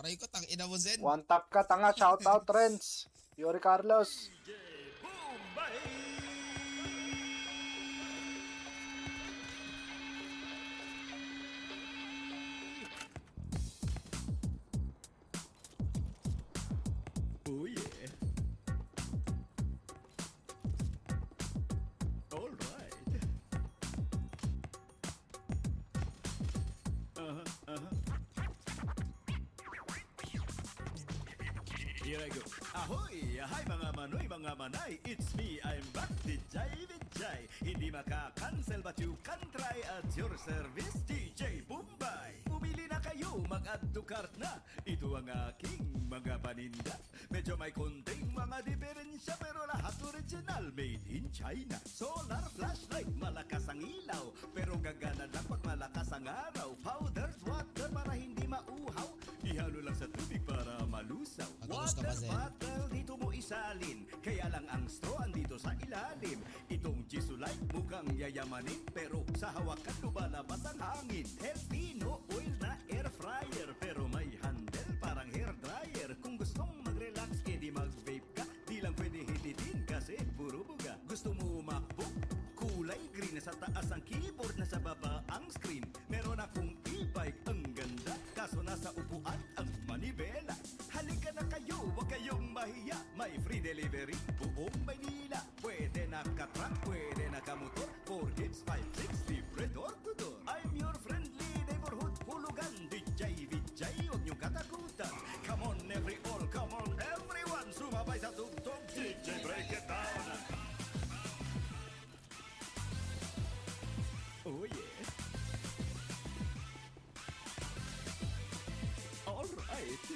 Aray ko, tang ina mo, Zen. One tap ka, tanga. Shout out, Renz. Yuri Carlos. Oh yeah. All right. Here I go. Ahoy! Hi mga manoy, mga manay. It's me, I'm back, DJ Vijay. Hindi maka-cancel but you can try at your service, DJ Bombay. Pumili na kayo, mag-add to cart na. Ito ang aking mga paninda. Medyo may konting mga diferensya pero lahat original, made in China. Solar flashlight, malakas ang ilaw. Pero gagana lang pag malakas ang araw. Powdered water para hindi mauhaw. Ihalo lang sa tubig para malusaw. Pagkagusto ka, Zen. Bottle dito mo isalin. Kaya lang ang straw andito sa ilalim. Itong Gisulite mukhang yayamanin. Pero sa hawakan lumalabas ang hangin. Healthy, no oil na air fryer. Pero may handle parang hair dryer. Kung gustong mag-relax, edi mag-vape ka. Di lang pwede hititin kasi puro buga. Gusto mo MacBook? Kulay green, sa taas ang keyboard, nasa baba ang screen. Meron akong e-bike, ang ganda. Kaso nasa upuan ang manibela. Halika na kayo, huwag kayong mahiya. May free delivery, buong Maynila. Pwede naka-truck, pwede naka-motor. 4 hits, 5, 6, libre door to door. I'm your friendly neighborhood hulugan. DJ Vijay, huwag niyong katakutan. Come on every all, come on everyone. Sumabay sa tugtog, DJ break it down. Oh yeah. All right.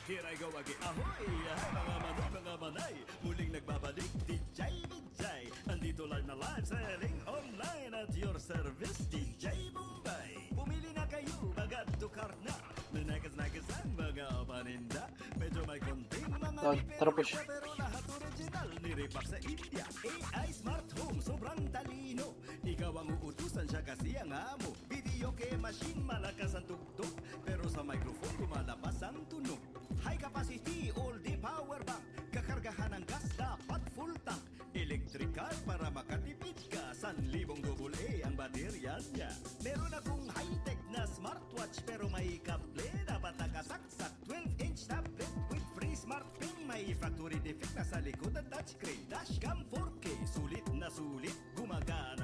Here I go again. Ahoy! Hi mga manoy, mga manay. Muling nagbabalik, DJ Vijay. Andito live na live, selling online at your service, DJ Bombay. Pumili na kayo, magad to cart na. Nanagas-nagas ang mga paninda. Medyo may konting mga Tara, push. diferensya, pero lahat original. Niripak sa India. AI Smart Home, sobrang talino. Ikaw ang uutusan siya kasi ang amo. Video kay machine, malakas ang tugtog. Pero sa microphone, lumalabas ang tunog. High capacity, all day power bank. Kakargahan ng gas, dapat full tank. Electrical para makatipid ka. 1,000 double A ang baterya niya. Meron akong high-tech na smartwatch pero may kable, dapat nakasaksak. 12-inch tablet with free smart pin. May factory defect na sa likod ng touchscreen. Dashcam 4K, sulit na sulit. Gumagana